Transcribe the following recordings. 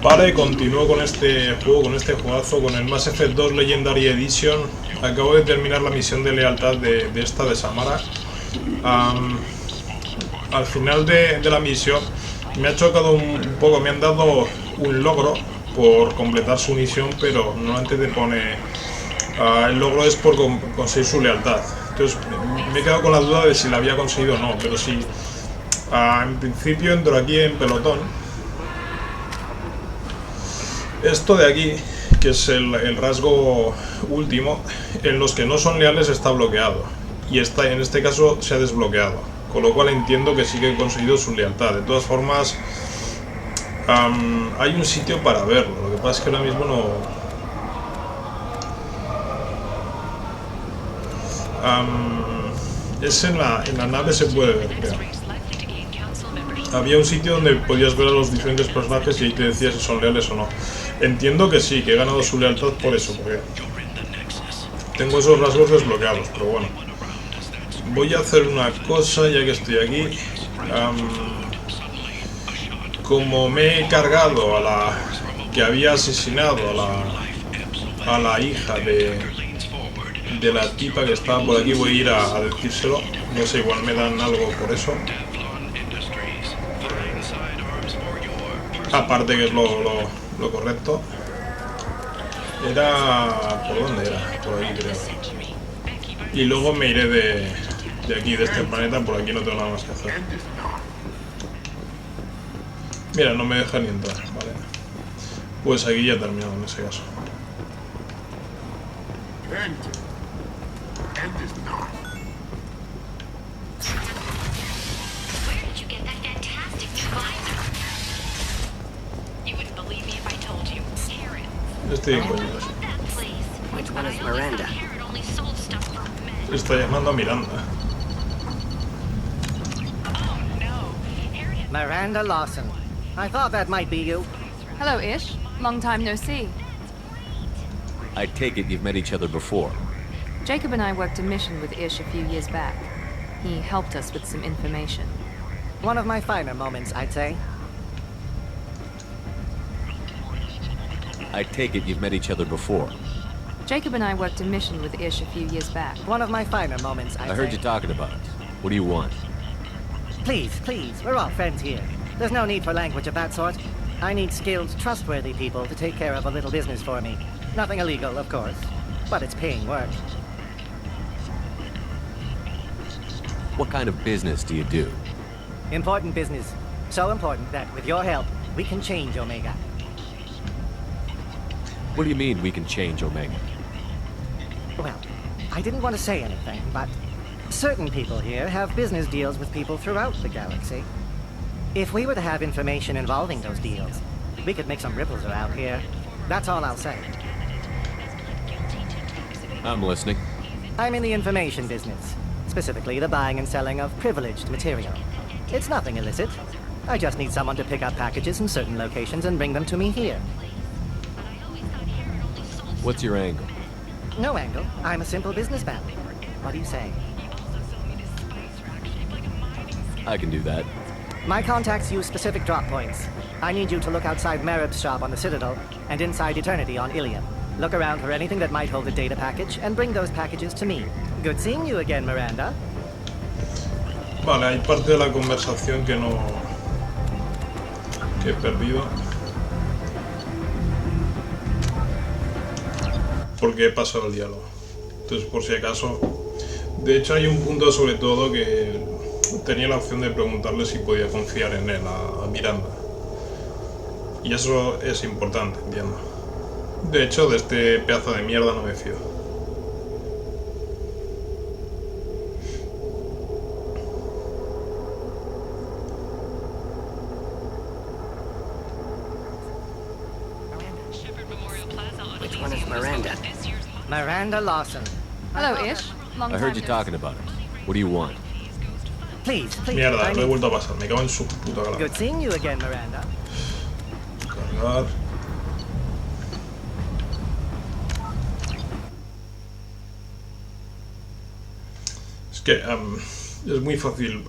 Vale, continúo con este juego, con este juegazo, con el Mass Effect 2 Legendary Edition. Acabo de terminar la misión de lealtad de esta de Samara. Al final de la misión me ha chocado un poco, me han dado un logro por completar su misión, pero no antes de poner... el logro es por conseguir su lealtad. Entonces me he quedado con la duda de si la había conseguido o no, pero sí. En principio entro aquí en pelotón. Esto de aquí, que es el rasgo último, en los que no son leales está bloqueado. Y en este caso se ha desbloqueado. Con lo cual entiendo que sí que he conseguido su lealtad. De todas formas, hay un sitio para verlo. Lo que pasa es que ahora mismo no... es en la nave se puede ver, creo. Había un sitio donde podías ver a los diferentes personajes y ahí te decía si son leales o no. Entiendo que sí, que he ganado su lealtad por eso, porque tengo esos rasgos desbloqueados, pero bueno. Voy a hacer una cosa ya que estoy aquí. Como me he cargado a la que había asesinado a la hija de la tipa que estaba por aquí, voy a ir a decírselo. No sé, igual me dan algo por eso. Aparte que es lo correcto. Era... ¿por dónde era? Por ahí creo. Y luego me iré de aquí, de este planeta. Por aquí no tengo nada más que hacer. Mira, no me deja ni entrar, vale. Pues aquí ya he terminado en ese caso. Estoy en coño. Está llamando a Miranda. Miranda Lawson. I thought that might be you. Hello, Ish. Long time no see. I take it you've met each other before. Jacob and I worked a mission with Ish a few years back. He helped us with some information. One of my finer moments, I'd say. I take it you've met each other before. Jacob and I worked a mission with Ish a few years back. One of my finer moments, I'd say. I heard you talking about it. What do you want? Please, please, we're all friends here. There's no need for language of that sort. I need skilled, trustworthy people to take care of a little business for me. Nothing illegal, of course, but it's paying work. What kind of business do you do? Important business. So important that, with your help, we can change Omega. What do you mean we can change Omega? Well, I didn't want to say anything, but certain people here have business deals with people throughout the galaxy. If we were to have information involving those deals, we could make some ripples around here. That's all I'll say. I'm listening. I'm in the information business, specifically the buying and selling of privileged material. It's nothing illicit. I just need someone to pick up packages in certain locations and bring them to me here. What's your angle? No angle. I'm a simple businessman. What do you say? I can do that. My contacts use specific drop points. I need you to look outside Merib's shop on the Citadel and inside Eternity on Ilium. Look around for anything that might hold a data package and bring those packages to me. Good seeing you again, Miranda. Vale, hay parte de la conversación que no... que he perdido. Porque he pasado el diálogo. Entonces, por si acaso... De hecho, hay un punto sobre todo que tenía la opción de preguntarle si podía confiar en él, a Miranda. Y eso es importante, entiendo. De hecho, de este pedazo de mierda no me fío. Which one is Miranda? Miranda Lawson. Hello, Ish. Long I heard you time no talking about it. What do you want? Please, please. Mierda, I lo he need... vuelto a pasar. Me cago en su puta cara. Good seeing you again, Miranda. Cargar. Es que es muy fácil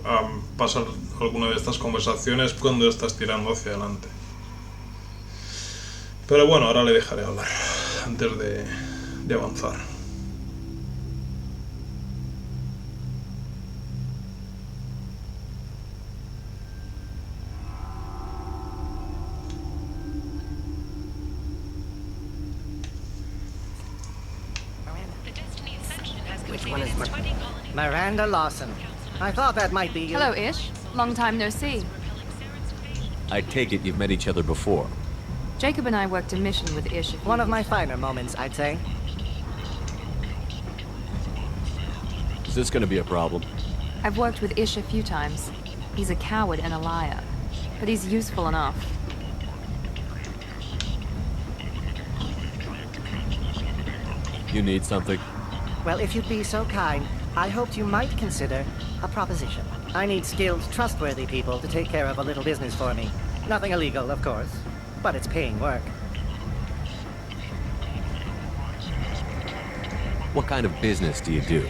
pasar alguna de estas conversaciones cuando estás tirando hacia adelante. Pero bueno, ahora le dejaré hablar antes de avanzar. Which one is Miranda Lawson? I thought that might be you. Hello, Ish. Long time no see. I take it you've met each other before. Jacob and I worked a mission with Ish. One of my finer moments, I'd say. Is this gonna be a problem? I've worked with Ish a few times. He's a coward and a liar, but he's useful enough. You need something? Well, if you'd be so kind, I hoped you might consider a proposition. I need skilled, trustworthy people to take care of a little business for me. Nothing illegal, of course, but it's paying work. What kind of business do you do?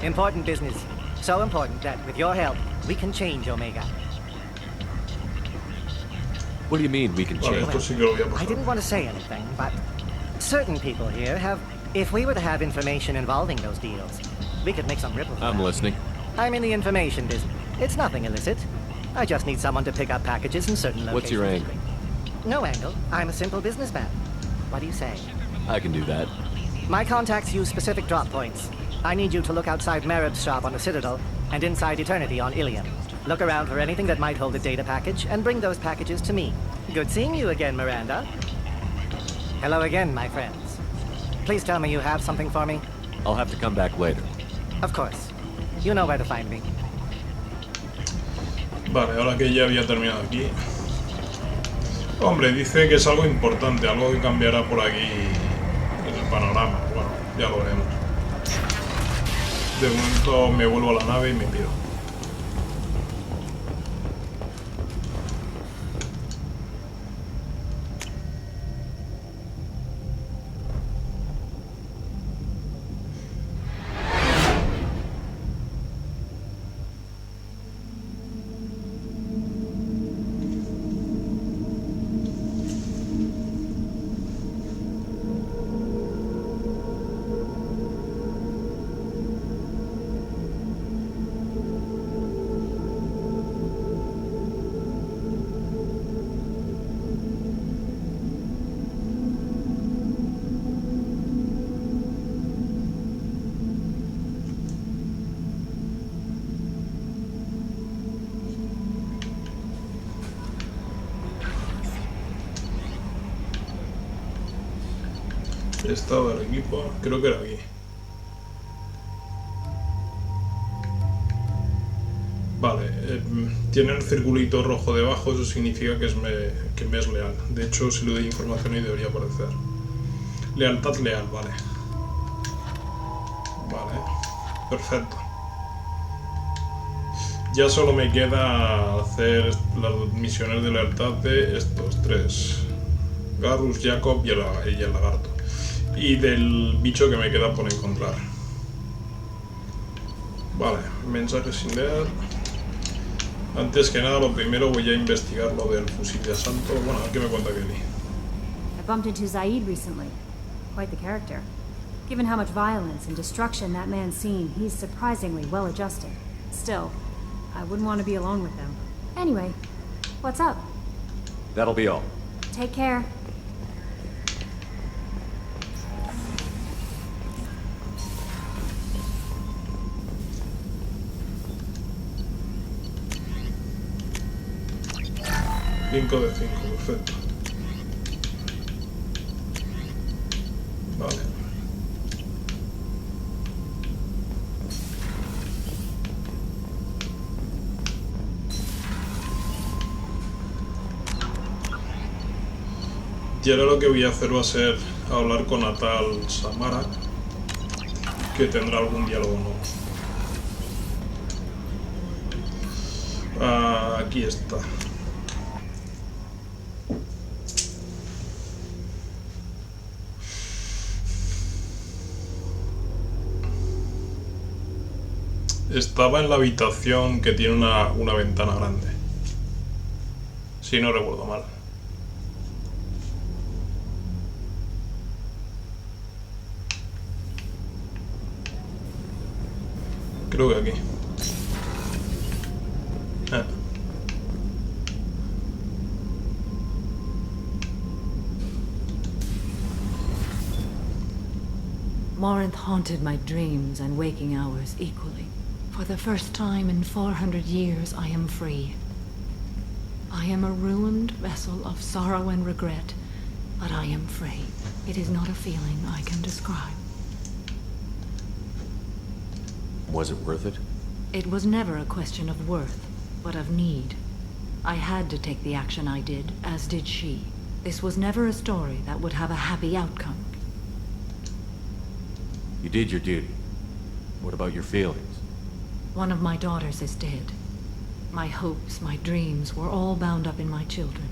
Important business. So important that, with your help, we can change Omega. What do you mean we can Vale, change? esto sí que lo voy a I pasar. didn't want to say anything, but certain people here have... If we were to have information involving those deals, we could make some ripple. I'm listening. I'm in the information business. It's nothing illicit. I just need someone to pick up packages in certain locations. What's your angle? No angle. I'm a simple businessman. What do you say? I can do that. My contacts use specific drop points. I need you to look outside Merib's shop on the Citadel and inside Eternity on Ilium. Look around for anything that might hold a data package and bring those packages to me. Good seeing you again, Miranda. Hello again, my friends. Please tell me you have something for me. I'll have to come back later. Of course. You know where to find me. Vale, ahora que ya había terminado aquí. Hombre, dice que es algo importante, algo que cambiará por aquí en el panorama. Bueno, ya lo veremos. De momento me vuelvo a la nave y me piro. Estado del equipo, creo que era aquí. Vale, tiene el circulito rojo debajo, eso significa que me es leal. De hecho, si le doy información ahí debería aparecer. Lealtad leal, vale. Vale, perfecto. Ya solo me queda hacer las misiones de lealtad de estos tres. Garrus, Jacob y el lagarto. Y del bicho que me queda por encontrar. Vale, mensaje sin leer. Antes que nada, lo primero voy a investigar lo del fusil de asalto. Bueno, a ver qué me cuenta Kelly. I bumped into Zaid recently. Quite the character. Given how much violence and destruction that man's seen, he's surprisingly well adjusted. Still, I wouldn't want to be alone with him. Anyway, what's up? That'll be all. Take care. Cinco de 5, perfecto. Vale. Y ahora lo que voy a hacer va a ser hablar con la tal Samara, que tendrá algún diálogo nuevo. Aquí está. Estaba en la habitación que tiene una ventana grande. Si no recuerdo mal. Creo que aquí. Morinth haunted my dreams and waking hours equally. For the first time in 400 years, I am free. I am a ruined vessel of sorrow and regret, but I am free. It is not a feeling I can describe. Was it worth it? It was never a question of worth, but of need. I had to take the action I did, as did she. This was never a story that would have a happy outcome. You did your duty. What about your feelings? One of my daughters is dead. My hopes, my dreams were all bound up in my children.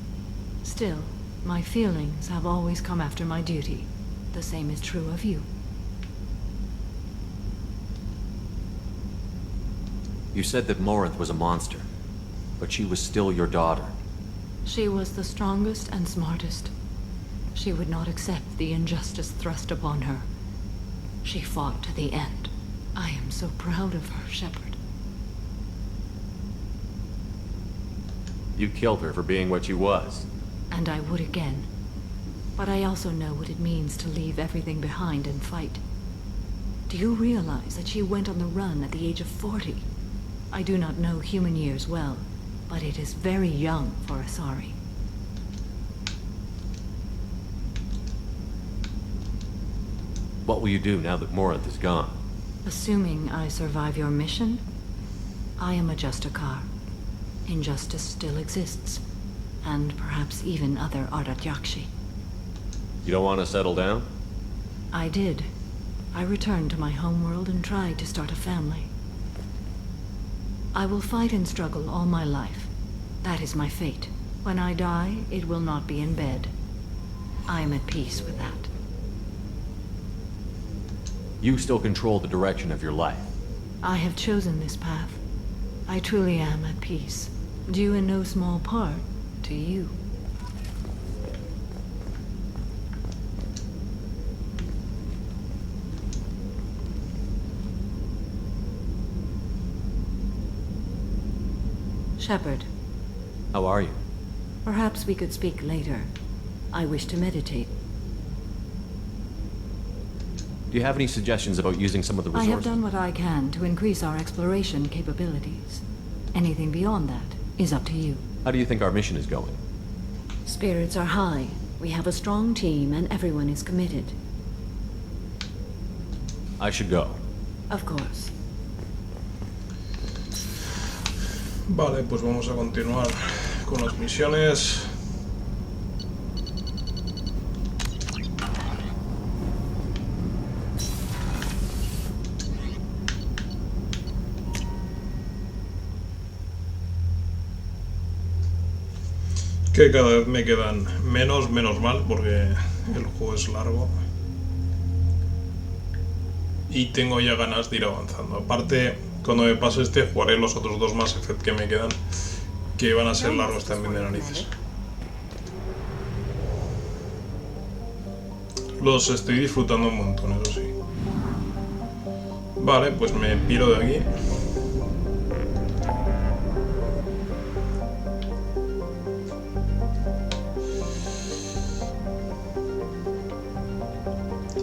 Still, my feelings have always come after my duty. The same is true of you. You said that Morinth was a monster, but she was still your daughter. She was the strongest and smartest. She would not accept the injustice thrust upon her. She fought to the end. I am so proud of her, Shepard. You killed her for being what she was. And I would again. But I also know what it means to leave everything behind and fight. Do you realize that she went on the run at the age of 40? I do not know human years well, but it is very young for Asari. What will you do now that Morinth is gone? Assuming I survive your mission, I am a Justikar. Injustice still exists, and perhaps even other Ardatyakshi. You don't want to settle down? I did. I returned to my homeworld and tried to start a family. I will fight and struggle all my life. That is my fate. When I die, it will not be in bed. I am at peace with that. You still control the direction of your life. I have chosen this path. I truly am at peace, due in no small part to you. Shepard, How are you? perhaps we could speak later. I wish to meditate. Do you have any suggestions about using some of the I resources? have done what I can to increase our exploration capabilities. Anything beyond that is up to you. How do you think our mission is going? Spirits are high. We have a strong team and everyone is committed. I should go. Of course. Vale, pues vamos a continuar con las misiones. Que cada vez me quedan menos mal, porque el juego es largo. Y tengo ya ganas de ir avanzando. Aparte, cuando me pase este, jugaré los otros dos Mass Effect que me quedan, que van a ser largos también de narices. Los estoy disfrutando un montón, eso sí. Vale, pues me piro de aquí.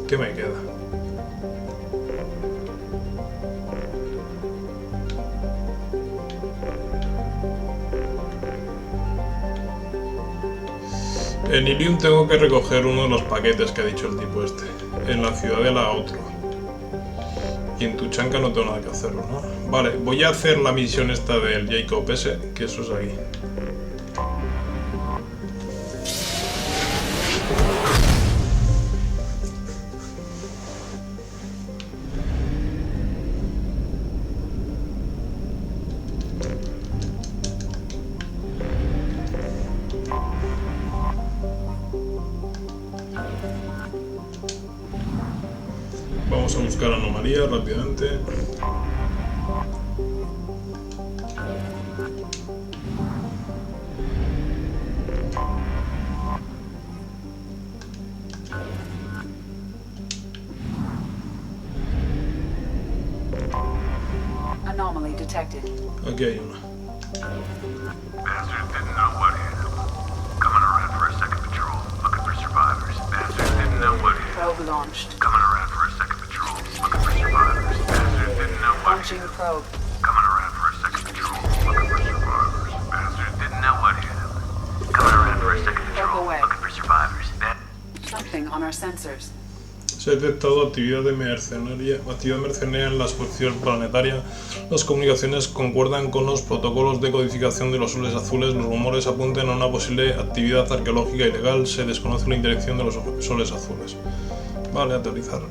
¿Qué me queda? En Ilium tengo que recoger uno de los paquetes que ha dicho el tipo este. En la ciudad de la otro. Y en Tuchanka no tengo nada que hacerlo, ¿no? Vale, voy a hacer la misión esta del Jacob ese, que eso es ahí. Vamos a buscar anomalías rápidamente. detected. Aquí hay una. Bastards didn't know what hit them. Coming around for a second patrol, looking for survivors. Bastards didn't know what hit them. Probe launched. Coming around for a second patrol, looking for survivors. Bastards didn't know what hit Launching them. probe. Coming around for a second patrol, looking for survivors. Bastards didn't know what hit them. Coming around for a second patrol, away. looking for survivors. Something on our sensors. Se ha detectado actividad mercenaria en la superficie planetaria. Las comunicaciones concuerdan con los protocolos de codificación de los soles azules. Los rumores apuntan a una posible actividad arqueológica ilegal. Se desconoce la dirección de los soles azules. Vale, aterrizar.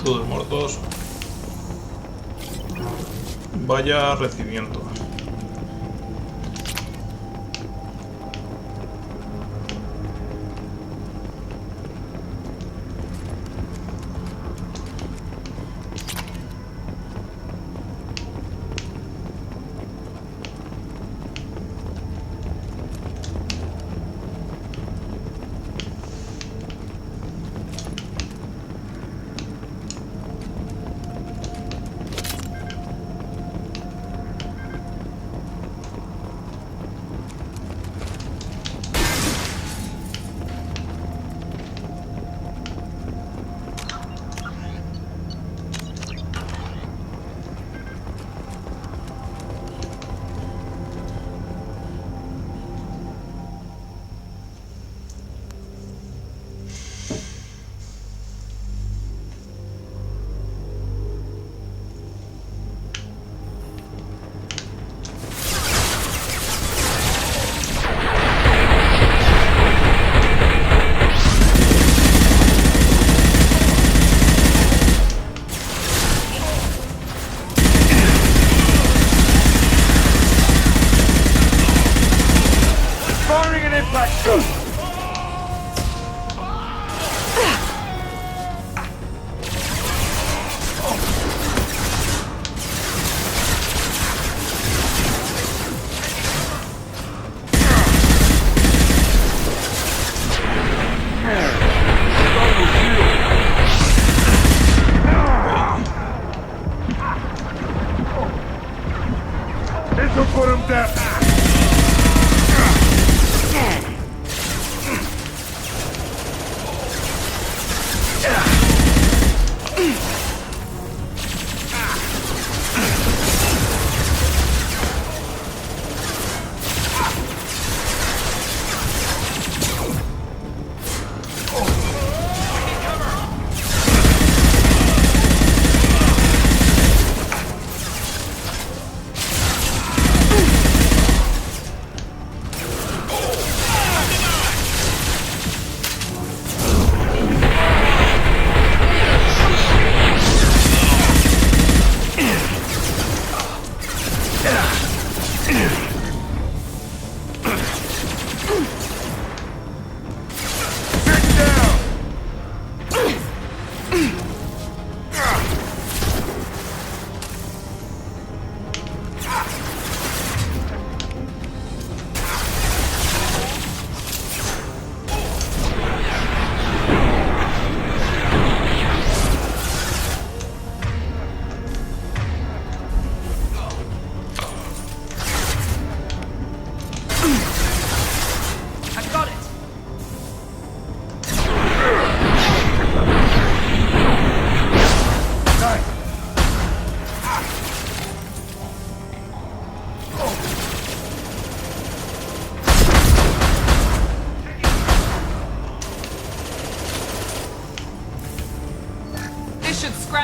Todos muertos. Vaya recibimiento.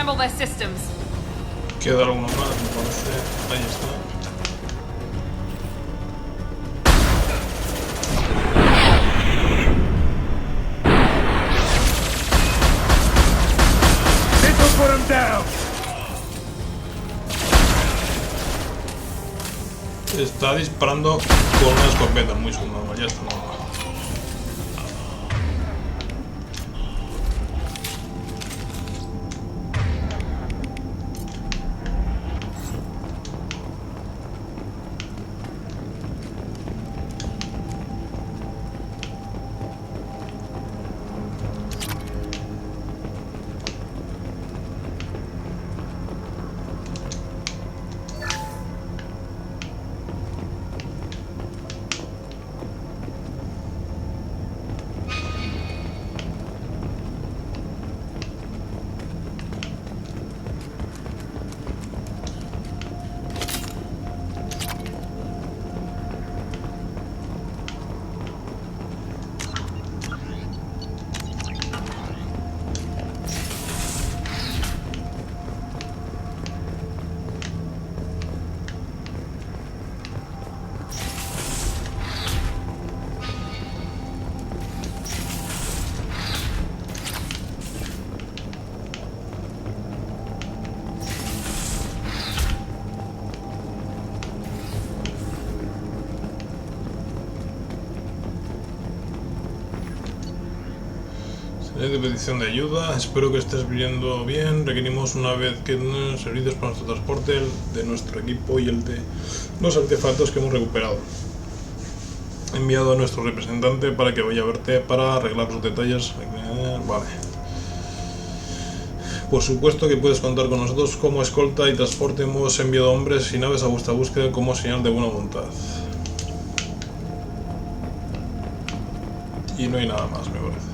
scramble their systems. Queda alguno más, me parece. Ahí está. Está disparando con una escopeta muy subnormal, ya está normal. De petición de ayuda, espero que estés viendo bien. Requerimos una vez que servicios para nuestro transporte, el de nuestro equipo y el de los artefactos que hemos recuperado. He enviado a nuestro representante para que vaya a verte para arreglar los detalles. Vale. Por supuesto que puedes contar con nosotros como escolta y transporte. Hemos enviado hombres y naves a vuestra búsqueda como señal de buena voluntad. Y no hay nada más, me parece.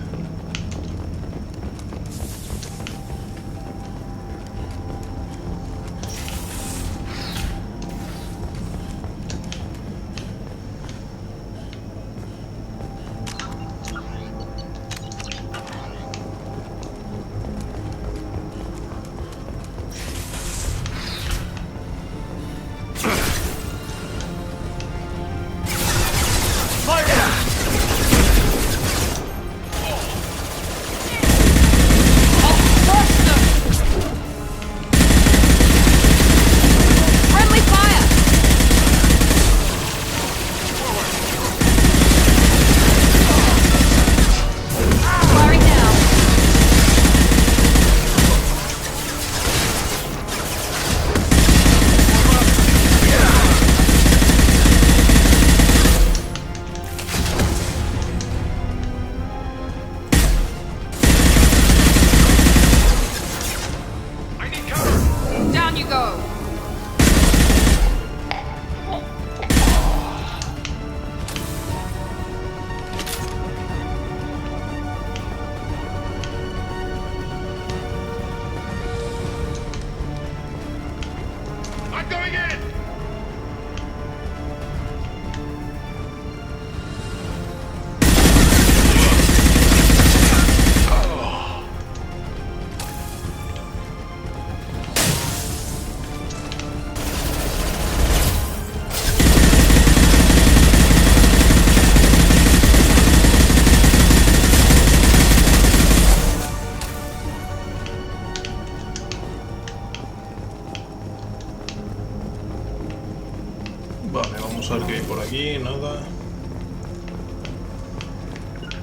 Vale, vamos a ver qué hay por aquí, nada.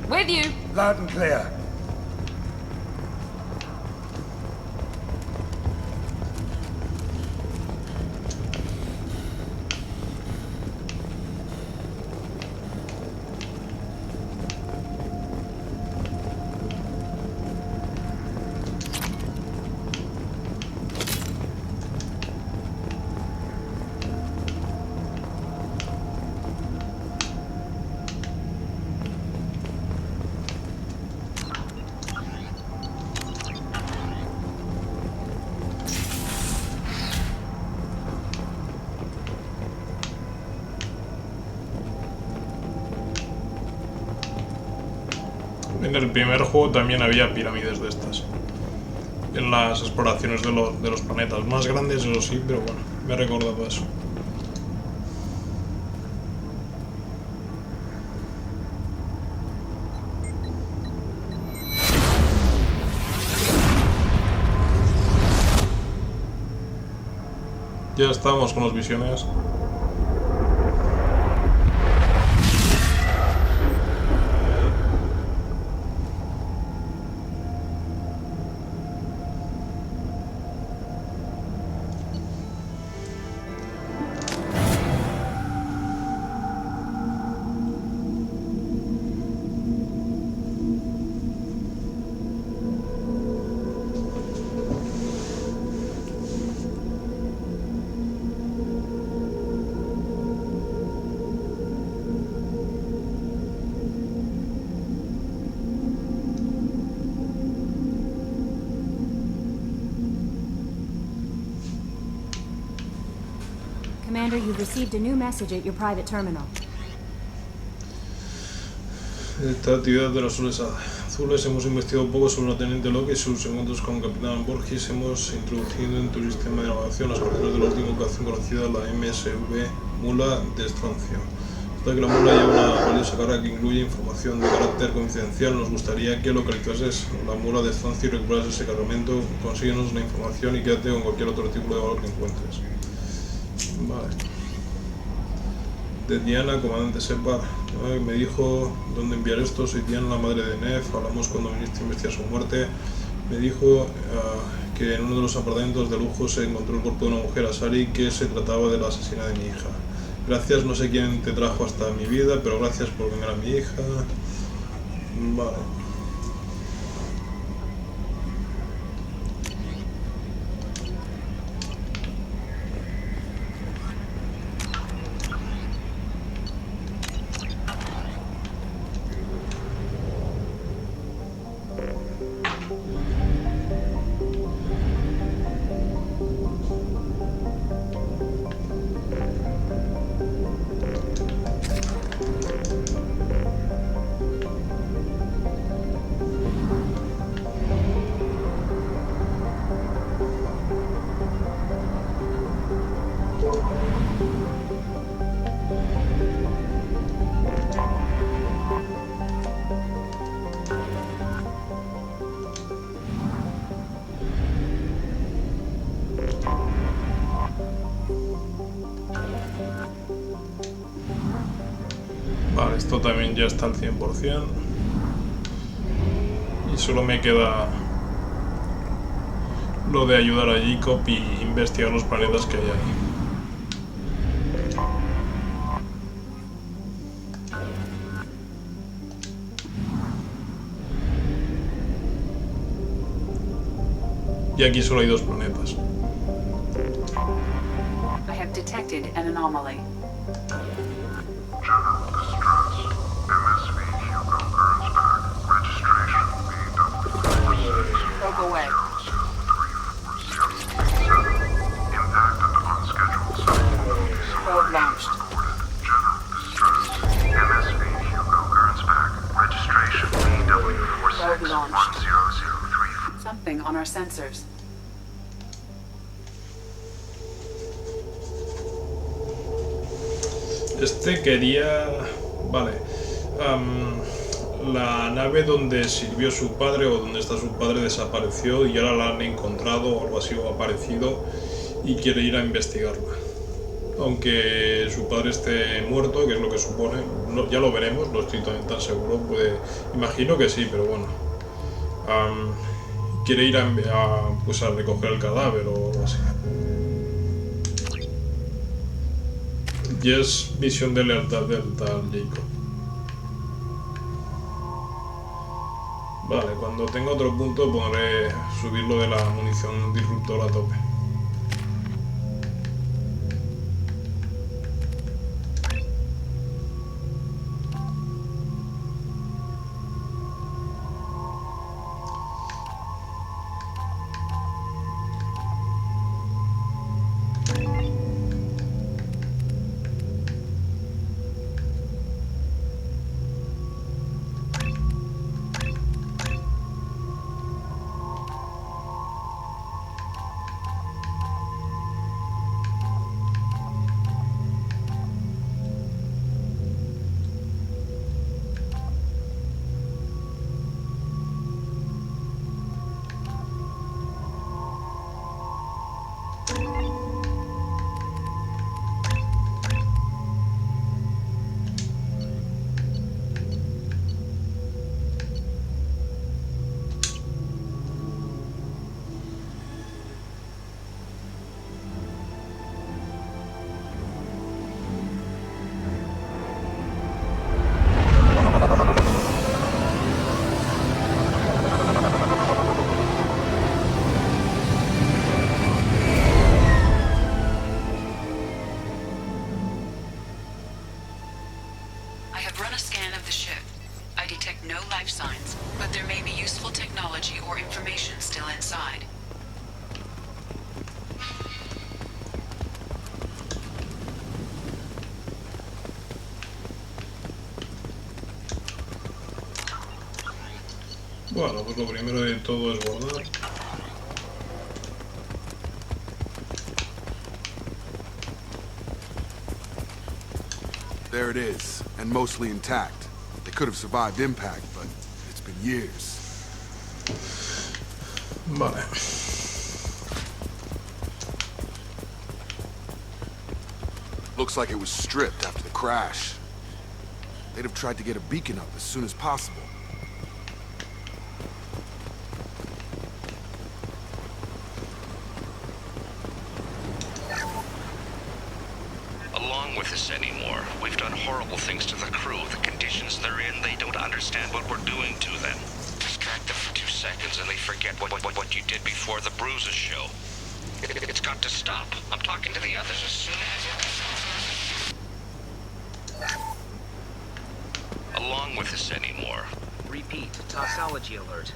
With you. Loud and clear. En el primer juego también había pirámides de estas. en las exploraciones de los planetas. Más grandes, eso sí, pero bueno, me he recordado eso. Ya estamos con las visiones. Commander, you've received a new message at your private terminal. Esta actividad de los soles azules hemos investigado un poco sobre la teniente Locke y sus encuentros con Capitán Borges. Hemos introducido en tu sistema de navegación las coordenadas de la última ubicación conocida, la MSV Mula de Estroncio. Hasta que la mula lleva una valiosa carga que incluye información de carácter confidencial, nos gustaría que localizases la mula de Estroncio y recuperases ese cargamento. Consíguenos la información y quédate con cualquier otro tipo de valor que encuentres. Vale. De Diana, comandante Separ. Me dijo dónde enviar esto. Soy Diana, la madre de Nef. Hablamos cuando viniste a investigar su muerte. Me dijo que en uno de los apartamentos de lujo se encontró el cuerpo de una mujer, Asari, que se trataba de la asesina de mi hija. Gracias, no sé quién te trajo hasta mi vida, pero gracias por venir a mi hija. Vale. Vale, esto también ya está al 100%. Y solo me queda lo de ayudar a Jacob y investigar los planetas que hay ahí. Y aquí solo hay 2 planetas. I have detected an anomaly. Go away. Probe launched. Probe launched. Something on our sensors. Este quería... Vale. La nave donde sirvió su padre o donde está su padre desapareció y ahora la han encontrado o algo así o ha aparecido y quiere ir a investigarla. Aunque su padre esté muerto, que es lo que supone, no, ya lo veremos, no estoy tan seguro, imagino que sí, pero bueno. Quiere ir pues a recoger el cadáver o algo así. Y es misión de lealtad del tal Jacob. Vale, cuando tenga otro punto podré subirlo de la munición disruptor a tope. scan of the ship. I detect no life signs, but there may be useful technology or information still inside. Bueno, pues lo primero de todo es guardar. There it is, and mostly intact. They could have survived impact, but it's been years. Vale. Looks like it was stripped after the crash. They'd have tried to get a beacon up as soon as possible. Along with this anymore. We've done horrible things to the crew. The conditions they're in, they don't understand what we're doing to them. Distract them for 2 seconds and they forget what you did before the bruises show. It's got to stop. I'm talking to the others as soon as... Along with this anymore. Repeat, toxology alert.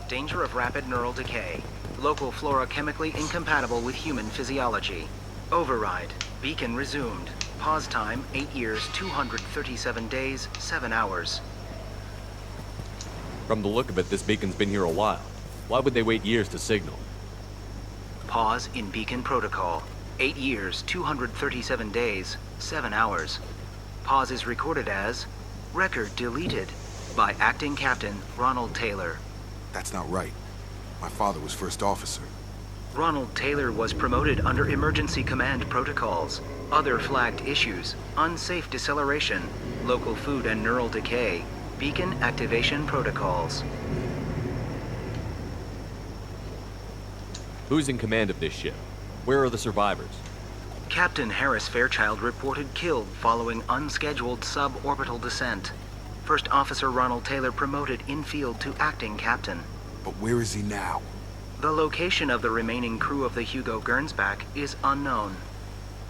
Danger of rapid neural decay. Local flora chemically incompatible with human physiology. Override. Beacon resumed. Pause time, 8 years, 237 days, 7 hours. From the look of it, this beacon's been here a while. Why would they wait years to signal? Pause in beacon protocol. 8 years, 237 days, 7 hours. Pause is recorded as record deleted by Acting Captain Ronald Taylor. That's not right. My father was first officer. Ronald Taylor was promoted under emergency command protocols. Other flagged issues: unsafe deceleration, local food and neural decay, beacon activation protocols. Who's in command of this ship? Where are the survivors? Captain Harris Fairchild reported killed following unscheduled suborbital descent. First Officer Ronald Taylor promoted in-field to acting captain. But where is he now? The location of the remaining crew of the Hugo Gernsback is unknown.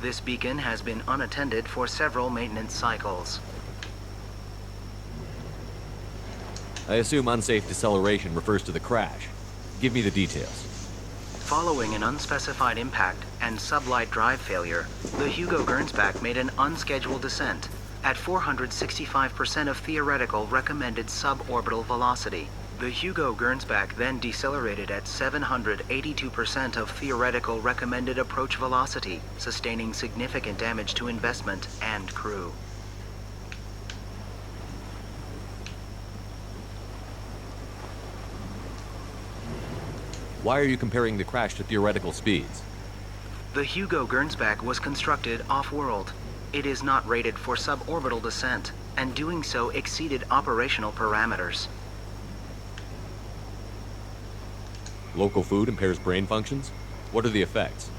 This beacon has been unattended for several maintenance cycles. I assume unsafe deceleration refers to the crash. Give me the details. Following an unspecified impact and sublight drive failure, the Hugo Gernsback made an unscheduled descent at 465% of theoretical recommended suborbital velocity. The Hugo Gernsback then decelerated at 782% of theoretical recommended approach velocity, sustaining significant damage to investment and crew. Why are you comparing the crash to theoretical speeds? The Hugo Gernsback was constructed off-world. It is not rated for suborbital descent, and doing so exceeded operational parameters. Local food impairs brain functions? What are the effects?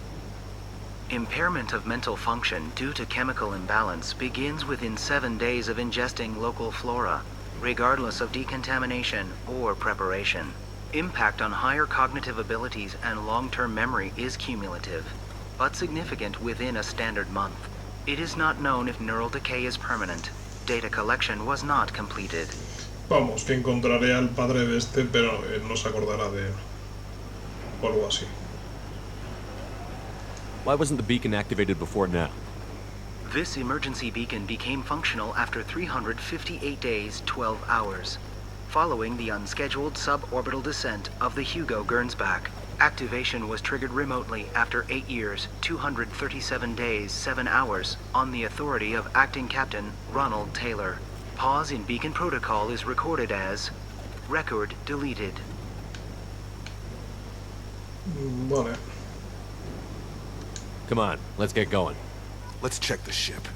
Impairment of mental function due to chemical imbalance begins within 7 days of ingesting local flora, regardless of decontamination or preparation. Impact on higher cognitive abilities and long-term memory is cumulative, but significant within a standard month. It is not known if neural decay is permanent. Data collection was not completed. Vamos, que encontraré al padre de este, pero él no se acordará de él. O algo así. Why wasn't the beacon activated before now? This emergency beacon became functional after 358 days, 12 hours. Following the unscheduled suborbital descent of the Hugo Gernsback, activation was triggered remotely after 8 years, 237 days, 7 hours, on the authority of Acting Captain Ronald Taylor. Pause in beacon protocol is recorded as record deleted. Vale. Come on, let's get going. Let's check the ship.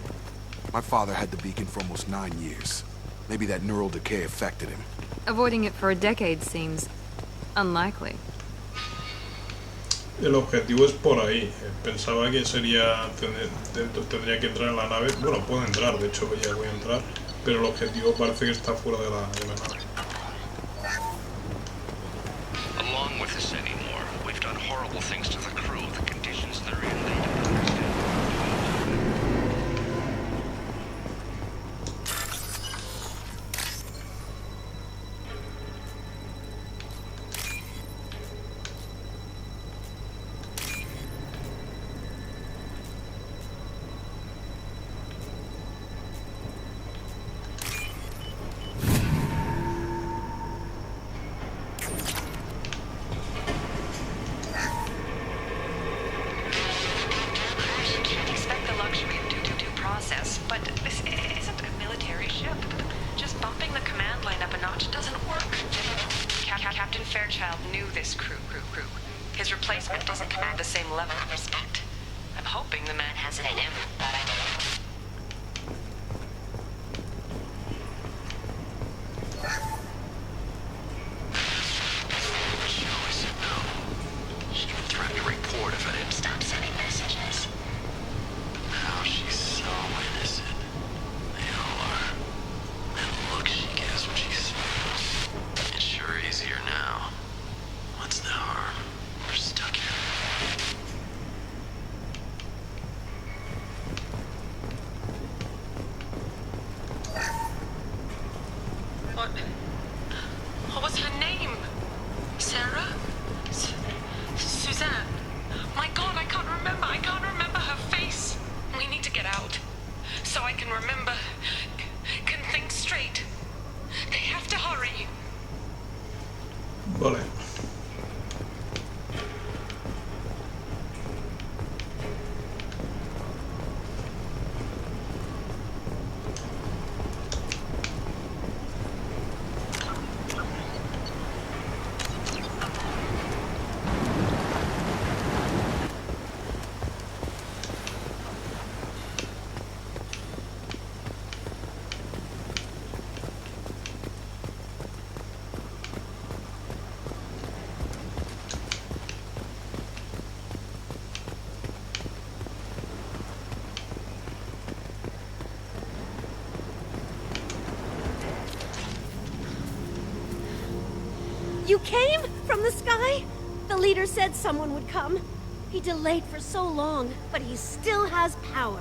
My father had the beacon for almost 9 years. Maybe that neural decay affected him. Avoiding it for a decade seems unlikely. El objetivo es por ahí. Pensaba que sería tendría que entrar en la nave. Bueno, puedo entrar, de hecho ya voy a entrar. Pero el objetivo parece que está fuera de la nave. Along with this anymore. We've done horrible things to the crew. The conditions they're in, they don't understand. this crew. His replacement doesn't command the same level of respect. I'm hoping the man has it in him. Report if I didn't stop sending messages. Now she's so innocent. They all are. And look she gives when she's... It's sure easier now. What's the harm? We're stuck here. What was her name? Sarah? Suzanne? My God, I can't remember her face. We need to get out. So I can remember, can think straight. They have to hurry. Vale. You came? From the sky? The leader said someone would come. He delayed for so long, but he still has power.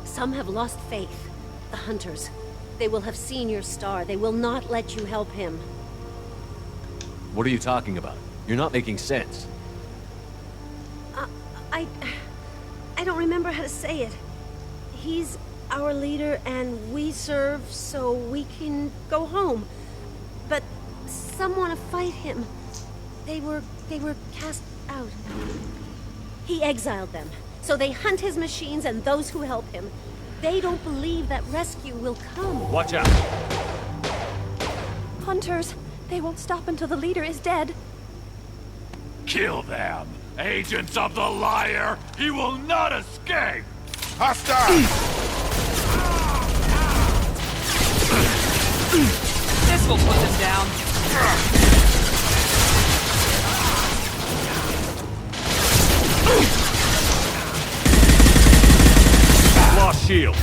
Some have lost faith. The hunters. They will have seen your star. They will not let you help him. What are you talking about? You're not making sense. I don't remember how to say it. He's our leader and we serve so we can go home. But some want to fight him. They were cast out. He exiled them. So they hunt his machines and those who help him. They don't believe that rescue will come. Watch out! Hunters, they won't stop until the leader is dead. Kill them! Agents of the liar! He will not escape! Hostile! This will put them down. Lost shield.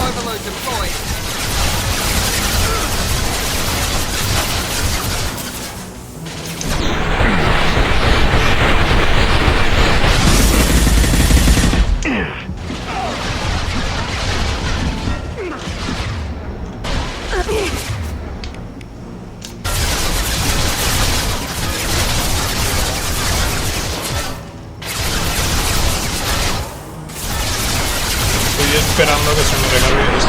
Overload deployed. Estoy esperando que se me recargue esto.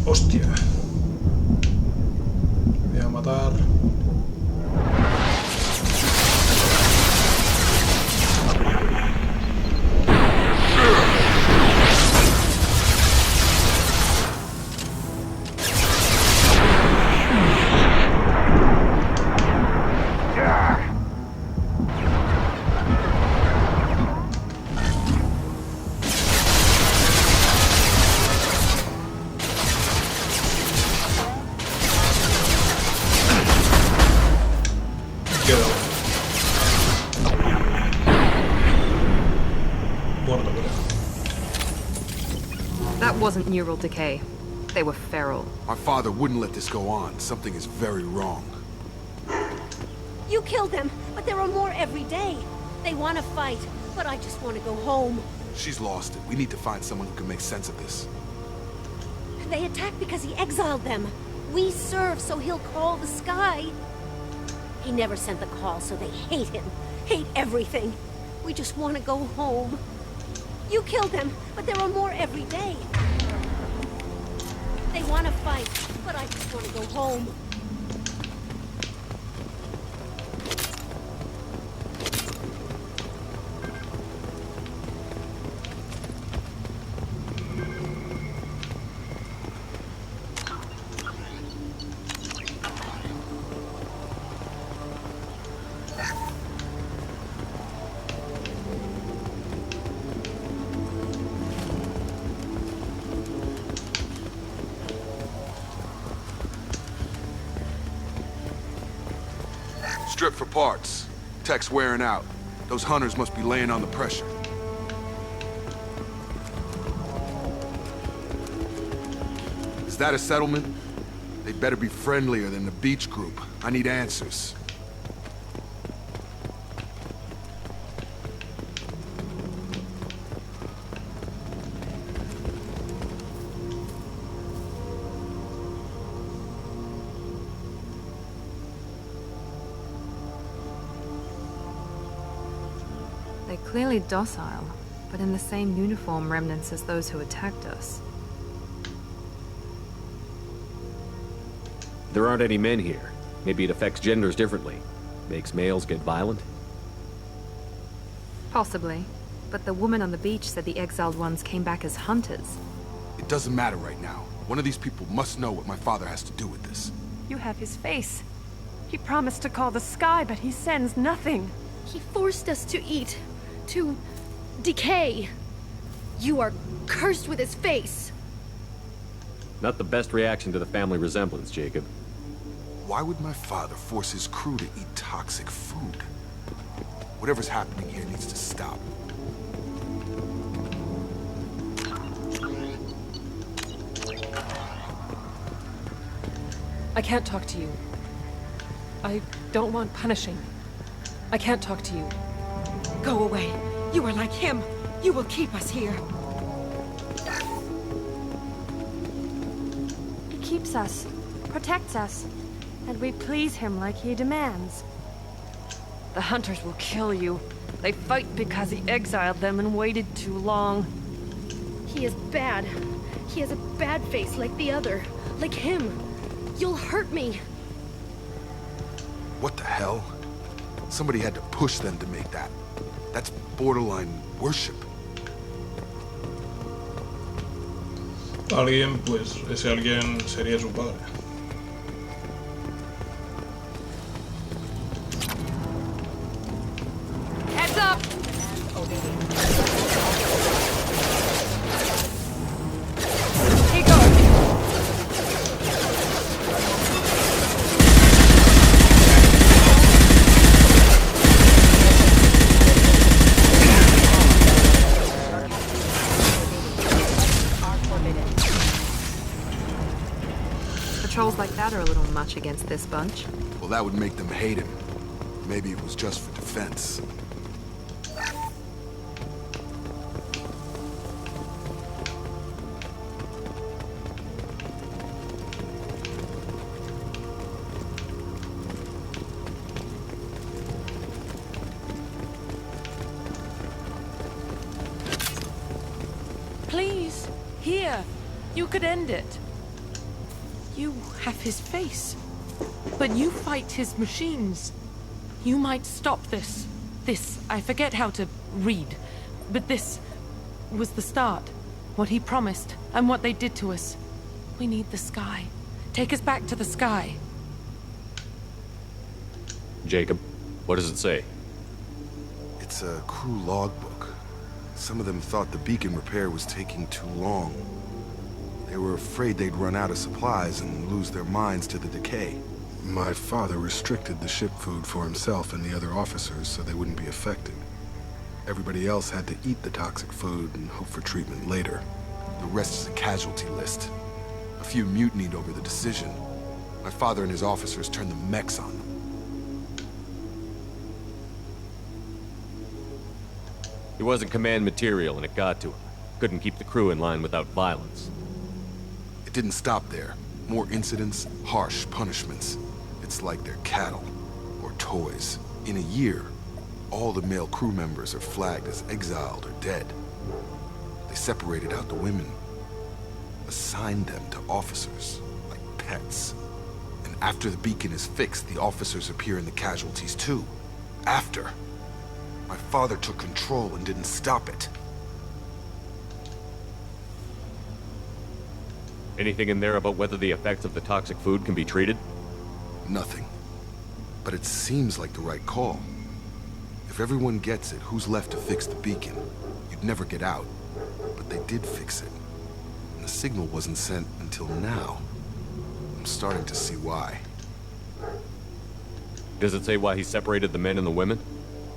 Hostia. Voy a matar. Queda muerto, creo. That wasn't neural decay. They were feral. My father wouldn't let this go on. Something is very wrong. You killed them, but there are more every day. They want to fight, but I just want to go home. She's lost it. We need to find someone who can make sense of this. They attacked because he exiled them. We serve, so he'll call the sky. He never sent the call, so they hate him. Hate everything. We just want to go home. You killed them, but there are more every day. They want to fight, but I just want to go home. Strip for parts. Tech's wearing out. Those hunters must be laying on the pressure. Is that a settlement? They'd better be friendlier than the beach group. I need answers. They're clearly docile, but in the same uniform remnants as those who attacked us. There aren't any men here. Maybe it affects genders differently. Makes males get violent? Possibly. But the woman on the beach said the exiled ones came back as hunters. It doesn't matter right now. One of these people must know what my father has to do with this. You have his face. He promised to call the sky, but he sends nothing. He forced us to eat. To decay. You are cursed with his face. Not the best reaction to the family resemblance, Jacob. Why would my father force his crew to eat toxic food? Whatever's happening here needs to stop. I can't talk to you. I don't want punishing. I can't talk to you. Go away. You are like him. You will keep us here. He keeps us, protects us, and we please him like he demands. The hunters will kill you. They fight because he exiled them and waited too long. He is bad. He has a bad face like the other. Like him. You'll hurt me. What the hell? Somebody had to push them to make that. That's borderline worship. Alguien, pues ese alguien sería su padre. Heads up! He goes. Patrols like that are a little much against this bunch. Well, that would make them hate him. Maybe it was just for defense. Please, here. You could end it. You have his face, but you fight his machines. You might stop this. I forget how to read, but this was the start. What he promised, and what they did to us. We need the sky. Take us back to the sky. Jacob, what does it say? It's a crew logbook. Some of them thought the beacon repair was taking too long. They were afraid they'd run out of supplies and lose their minds to the decay. My father restricted the ship food for himself and the other officers so they wouldn't be affected. Everybody else had to eat the toxic food and hope for treatment later. The rest is a casualty list. A few mutinied over the decision. My father and his officers turned the mechs on them. He wasn't command material and it got to him. Couldn't keep the crew in line without violence. It didn't stop there. More incidents, harsh punishments. It's like they're cattle, or toys. In a year, all the male crew members are flagged as exiled or dead. They separated out the women, assigned them to officers, like pets. And after the beacon is fixed, the officers appear in the casualties too. After. My father took control and didn't stop it. Anything in there about whether the effects of the toxic food can be treated? Nothing. But it seems like the right call. If everyone gets it, who's left to fix the beacon? You'd never get out. But they did fix it. And the signal wasn't sent until now. I'm starting to see why. Does it say why he separated the men and the women?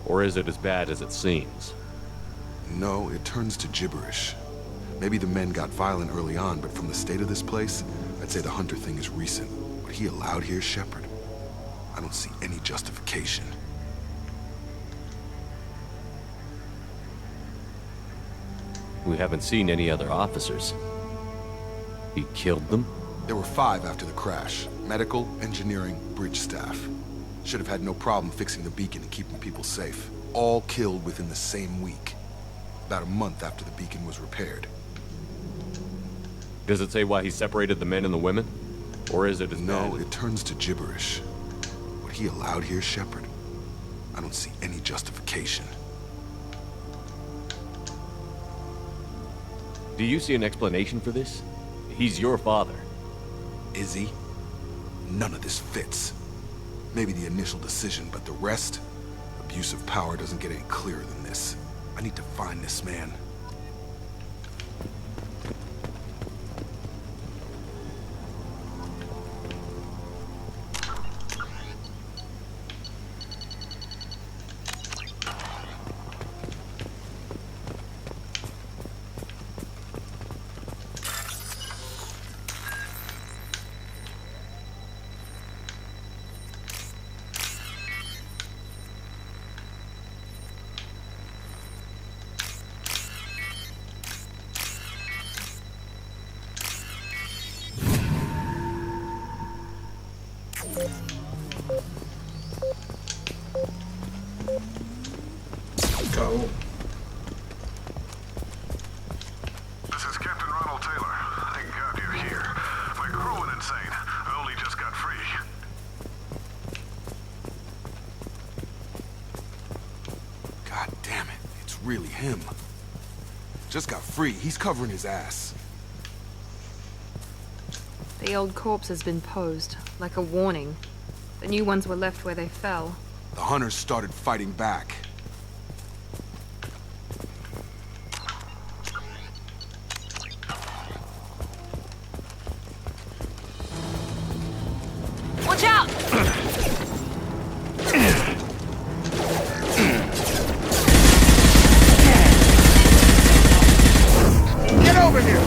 Or is it as bad as it seems? No, it turns to gibberish. Maybe the men got violent early on, but from the state of this place, I'd say the Hunter thing is recent. What he allowed here, Shepard, I don't see any justification. We haven't seen any other officers. He killed them? There were 5 after the crash. Medical, engineering, bridge staff. Should have had no problem fixing the beacon and keeping people safe. All killed within the same week. About a month after the beacon was repaired. Does it say why he separated the men and the women? Or is it as No, bad? it turns to gibberish. What he allowed here, Shepard, I don't see any justification. Do you see an explanation for this? He's your father. Is he? None of this fits. Maybe the initial decision, but the rest? Abuse of power doesn't get any clearer than this. I need to find this man. Cago. This is Captain Ronald Taylor. Thank God you're here. My crew went insane. I only just got free. God damn it, it's really him. Just got free. He's covering his ass. The old corpse has been posed, like a warning. The new ones were left where they fell. The hunters started fighting back. Watch out! Get over here!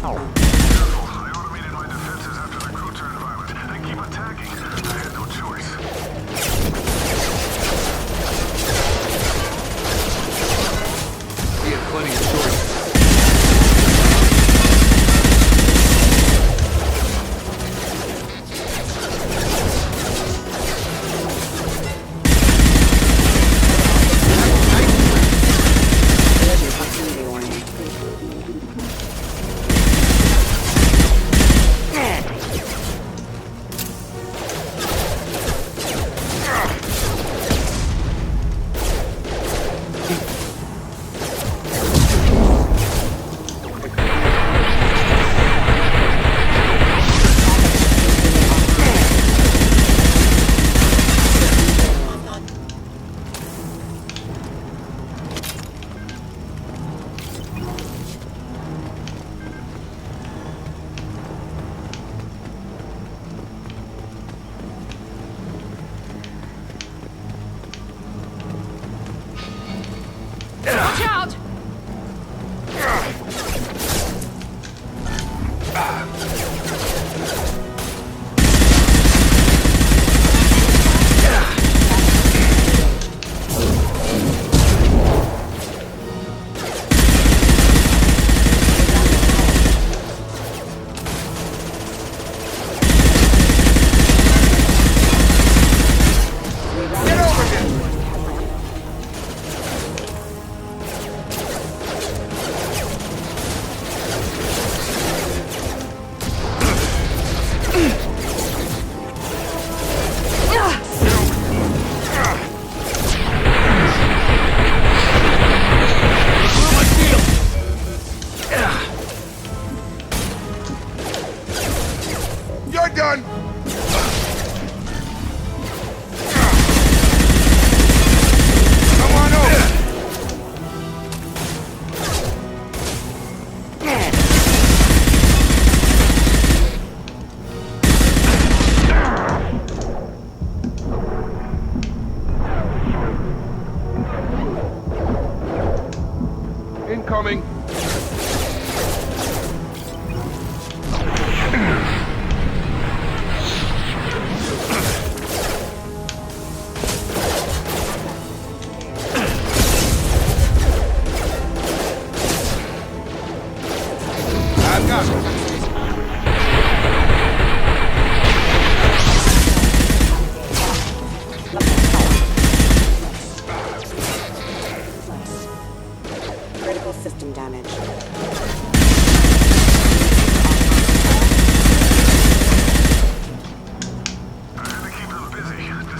I automated my defenses after the crew turned violent. They keep attacking. I had no choice. We had plenty of choices.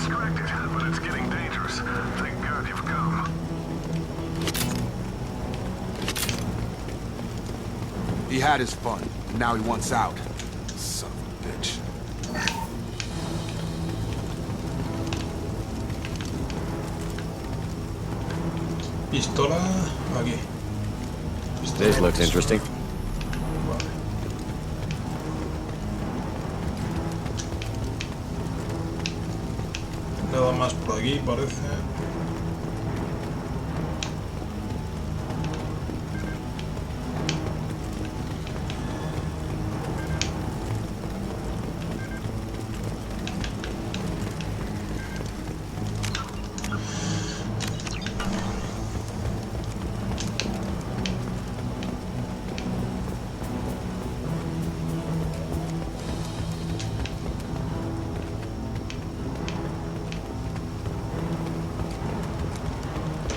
distracted, but it's getting dangerous. Thank God you've come. He had his fun. Now he wants out. Son of a bitch. Pistola aquí. This looks interesting. Vale. Nada más por aquí parece.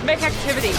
Make activity.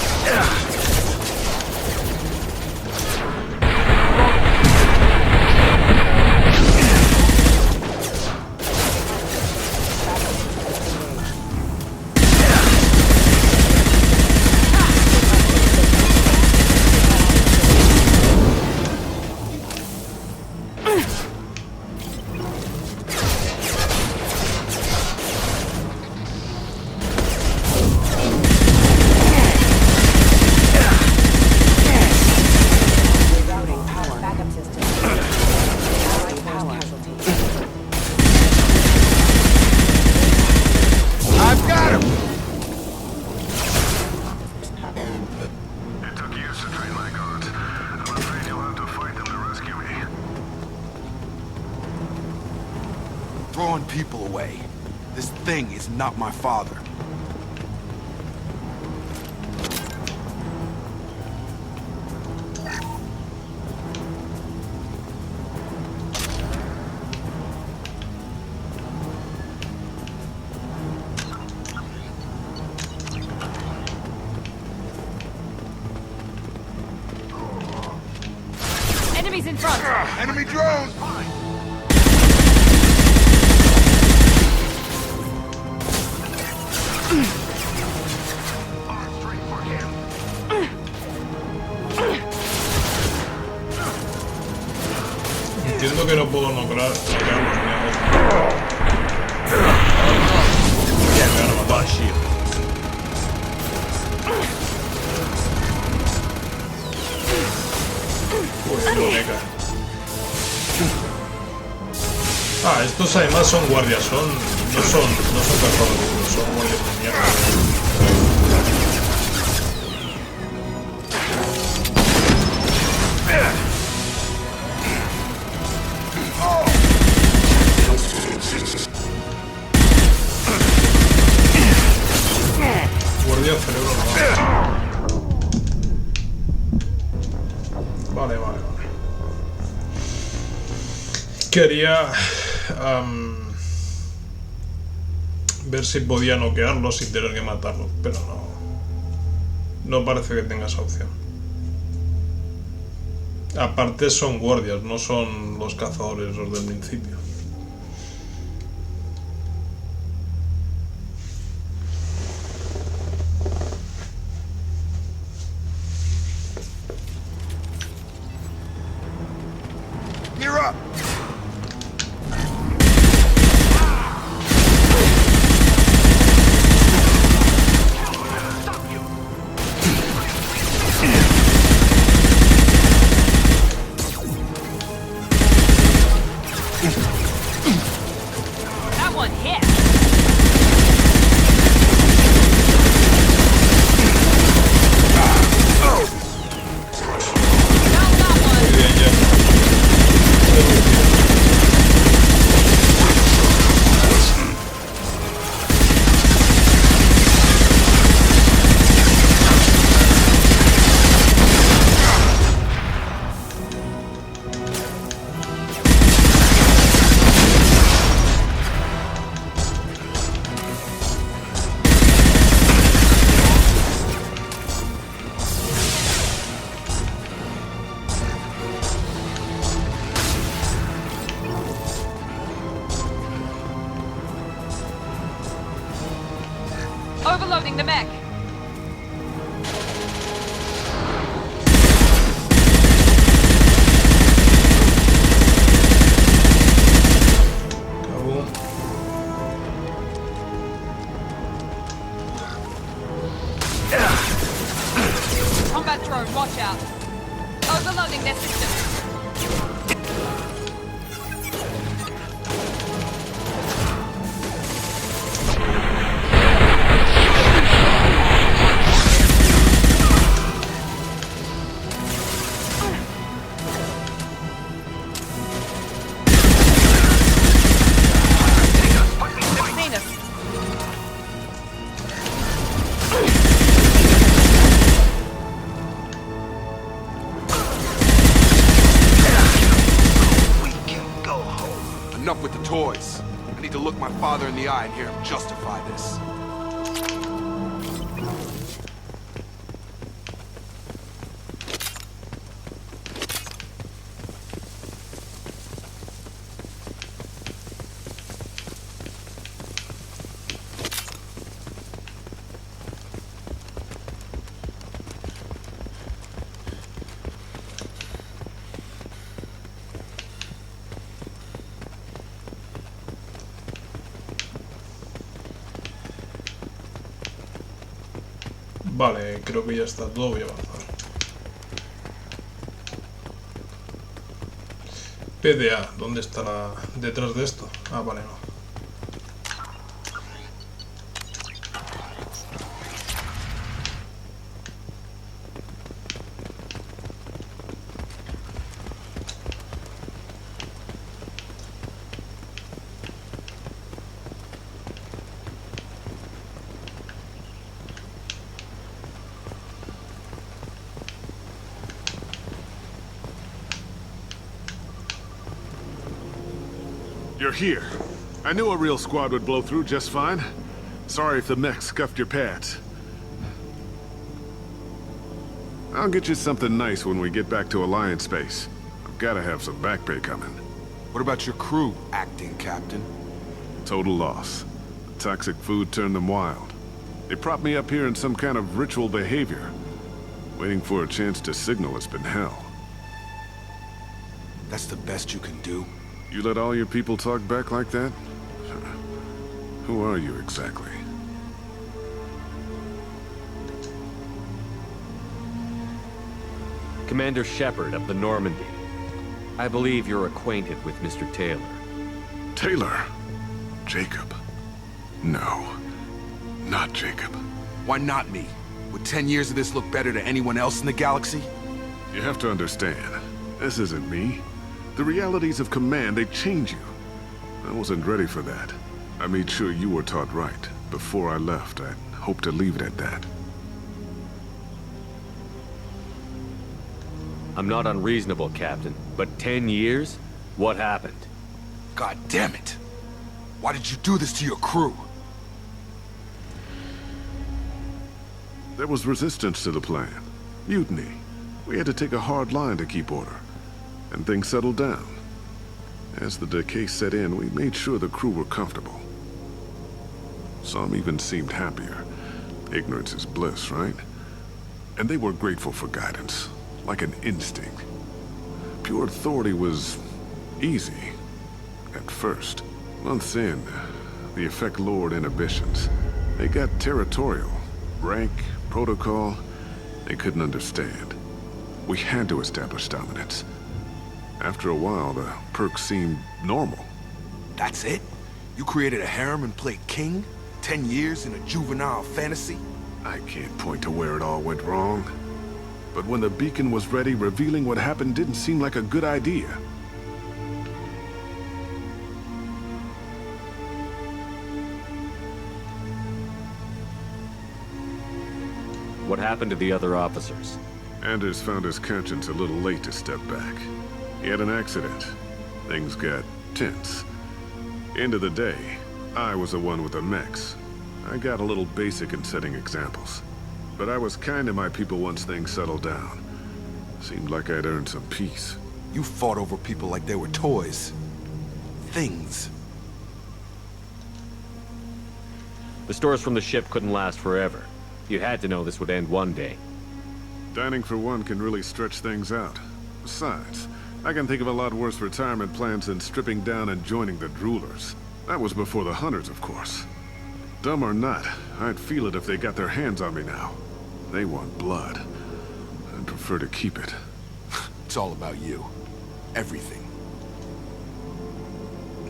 Throwing people away. This thing is not my father. Enemies in front! Enemy drone! Entiendo que no puedo noquear los enemigos. Ah, estos además son guardias, no son cazadores, son guardias de mierda. Guardia cerebro no. Vale. Quería ver si podía noquearlo sin tener que matarlo, pero no parece que tenga esa opción. Aparte son guardias, no son los cazadores los del principio. You're up! Overloading the mech. Combat drone, watch out. Overloading their system. Enough with the toys. I need to look my father in the eye and hear him justify this. Vale, creo que ya está todo, voy a avanzar. PDA, ¿dónde está la... detrás de esto? Ah, vale, no. You're here. I knew a real squad would blow through just fine. Sorry if the mech scuffed your pads. I'll get you something nice when we get back to Alliance base. I've gotta have some back pay coming. What about your crew, acting captain? Total loss. Toxic food turned them wild. They propped me up here in some kind of ritual behavior. Waiting for a chance to signal has been hell. That's the best you can do? You let all your people talk back like that? Who are you exactly? Commander Shepard of the Normandy. I believe you're acquainted with Mr. Taylor. Taylor? Jacob? No. Not Jacob. Why not me? Would 10 years of this look better to anyone else in the galaxy? You have to understand, this isn't me. The realities of command, they change you. I wasn't ready for that. I made sure you were taught right. Before I left, I hope to leave it at that. I'm not unreasonable, Captain, but 10 years? What happened? God damn it! Why did you do this to your crew? There was resistance to the plan. Mutiny. We had to take a hard line to keep order. And things settled down. As the decay set in, we made sure the crew were comfortable. Some even seemed happier. Ignorance is bliss, right? And they were grateful for guidance, like an instinct. Pure authority was easy, at first. Months in, the effect lowered inhibitions. They got territorial. Rank, protocol, they couldn't understand. We had to establish dominance. After a while, the perks seemed normal. That's it? You created a harem and played king? 10 years in a juvenile fantasy? I can't point to where it all went wrong. But when the beacon was ready, revealing what happened didn't seem like a good idea. What happened to the other officers? Anders found his conscience a little late to step back. He had an accident. Things got tense. End of the day, I was the one with the mechs. I got a little basic in setting examples. But I was kind to my people once things settled down. Seemed like I'd earned some peace. You fought over people like they were toys. Things. The stores from the ship couldn't last forever. You had to know this would end one day. Dining for one can really stretch things out. Besides, I can think of a lot worse retirement plans than stripping down and joining the droolers. That was before the hunters, of course. Dumb or not, I'd feel it if they got their hands on me now. They want blood. I'd prefer to keep it. It's all about you. Everything.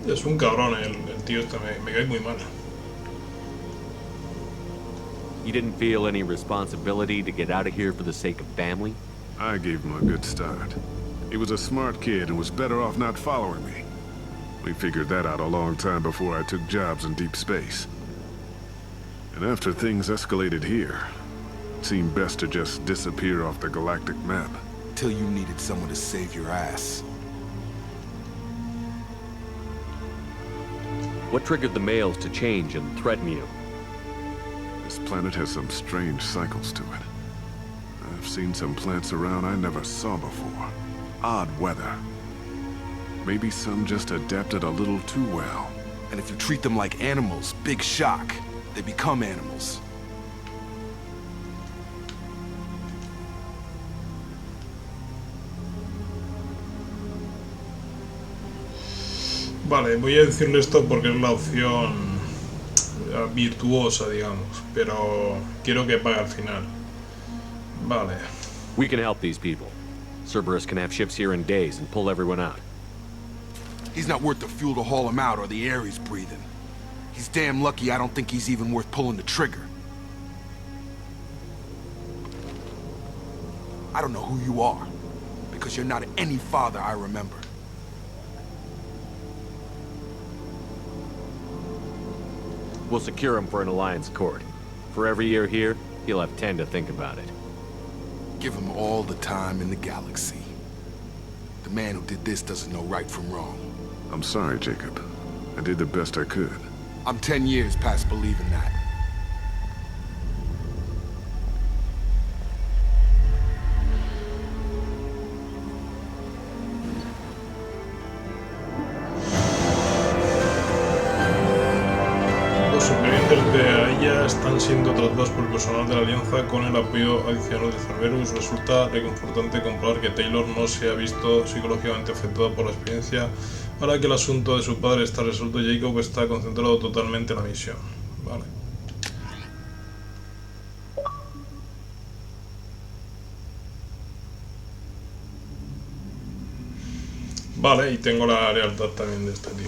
Es un cabrón el tío este, me cae muy mal. You didn't feel any responsibility to get out of here for the sake of family? I gave him a good start. He was a smart kid and was better off not following me. We figured that out a long time before I took jobs in deep space. And after things escalated here, it seemed best to just disappear off the galactic map. Till you needed someone to save your ass. What triggered the males to change and threaten you? This planet has some strange cycles to it. I've seen some plants around I never saw before. Odd weather. Maybe some just adapted a little too well. And if you treat them like animals, big shock. They become animals. Vale, voy a decirle esto porque es la opción virtuosa, digamos, pero quiero que pague al final. Vale. We can help these people. Cerberus can have ships here in days and pull everyone out. He's not worth the fuel to haul him out or the air he's breathing. He's damn lucky I don't think he's even worth pulling the trigger. I don't know who you are, because you're not any father I remember. We'll secure him for an alliance court. For every year here, he'll have 10 to think about it. Give him all the time in the galaxy. The man who did this doesn't know right from wrong. I'm sorry, Jacob. I did the best I could. I'm 10 years past believing that. Los supervivientes de Aia están siendo tratados por el personal de la Alianza con el apoyo adicional de Cerberus. Resulta reconfortante comprobar que Taylor no se ha visto psicológicamente afectado por la experiencia. Ahora que el asunto de su padre está resuelto, Jacob está concentrado totalmente en la misión. Vale. Vale, y tengo la lealtad también de este tío.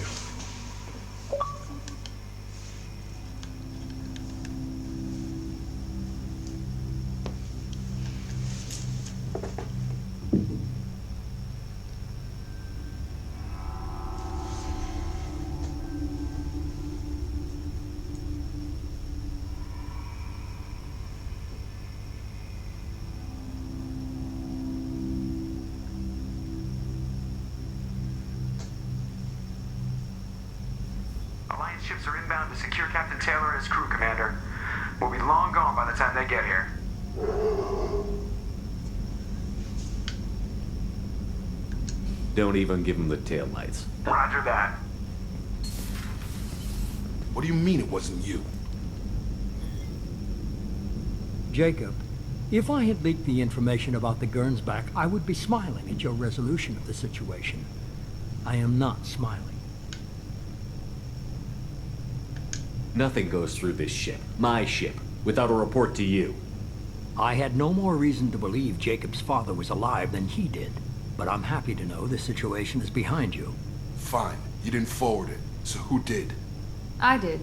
Alliance ships are inbound to secure Captain Taylor and his crew, Commander. We'll be long gone by the time they get here. Don't even give him the taillights. Roger that. What do you mean it wasn't you? Jacob, if I had leaked the information about the Gernsback, I would be smiling at your resolution of the situation. I am not smiling. Nothing goes through this ship, my ship, without a report to you. I had no more reason to believe Jacob's father was alive than he did, but I'm happy to know the situation is behind you. Fine. You didn't forward it. So who did? I did.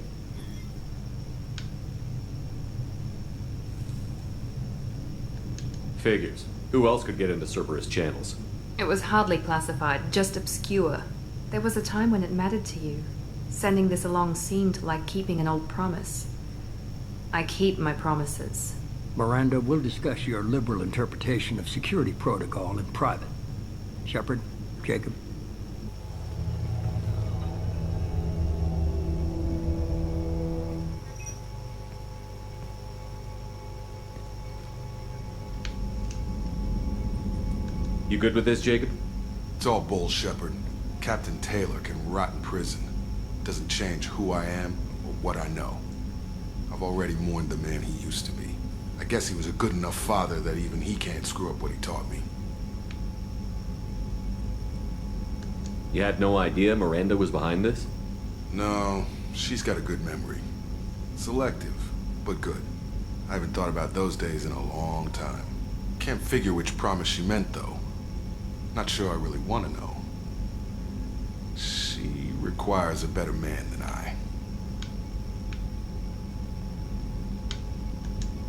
Figures. Who else could get into Cerberus channels? It was hardly classified, just obscure. There was a time when it mattered to you. Sending this along seemed like keeping an old promise. I keep my promises. Miranda, we'll discuss your liberal interpretation of security protocol in private. Shepard, Jacob. You good with this, Jacob? It's all bull, Shepard. Captain Taylor can rot in prison. Doesn't change who I am or what I know. I've already mourned the man he used to be. I guess he was a good enough father that even he can't screw up what he taught me. You had no idea Miranda was behind this? No, she's got a good memory. Selective, but good. I haven't thought about those days in a long time. Can't figure which promise she meant, though. Not sure I really want to know. She requires a better man than I.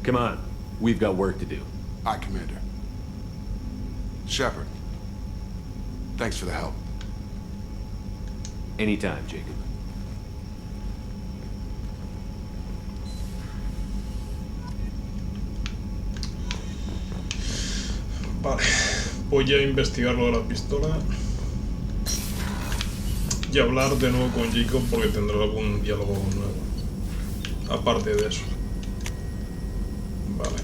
Come on, we've got work to do. Aye, Commander. Shepard, thanks for the help. Anytime, Jacob. Vale, voy a investigar lo de la pistola y hablar de nuevo con Jacob porque tendrá algún diálogo nuevo. Aparte de eso. Vale.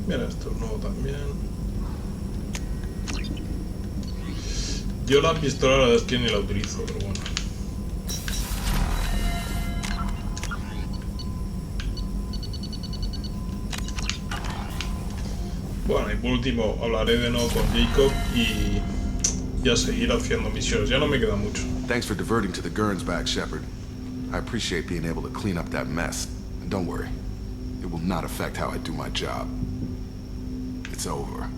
Mira, esto es nuevo también. Yo la pistola la verdad es que ni la utilizo, pero bueno. Bueno, y por último hablaré de nuevo con Jacob y a seguir haciendo misiones. Ya no me queda mucho. Thanks for diverting to the Gurns back, Shepard. I appreciate being able to clean up that mess. And don't worry, it will not affect how I do my job. It's over.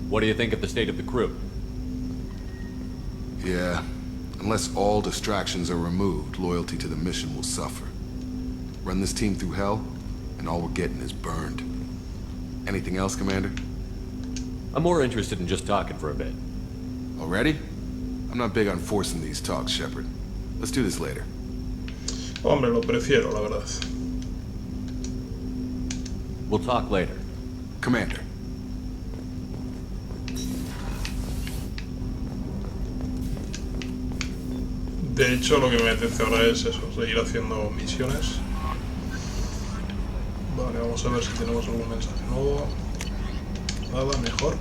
What do you think of the state of the crew? Yeah, unless all distractions are removed, loyalty to the mission will suffer. Run this team through hell, and all we're getting is burned. Anything else, Commander? I'm more interested in just talking for a bit. Already? I'm not big on forcing these talks, Shepard. Let's do this later. Hombre, lo prefiero, la verdad. We'll talk later. Commander. De hecho, lo que me apetece ahora es eso, seguir haciendo misiones. Vale, vamos a ver si tenemos algún mensaje nuevo. Nada, mejor.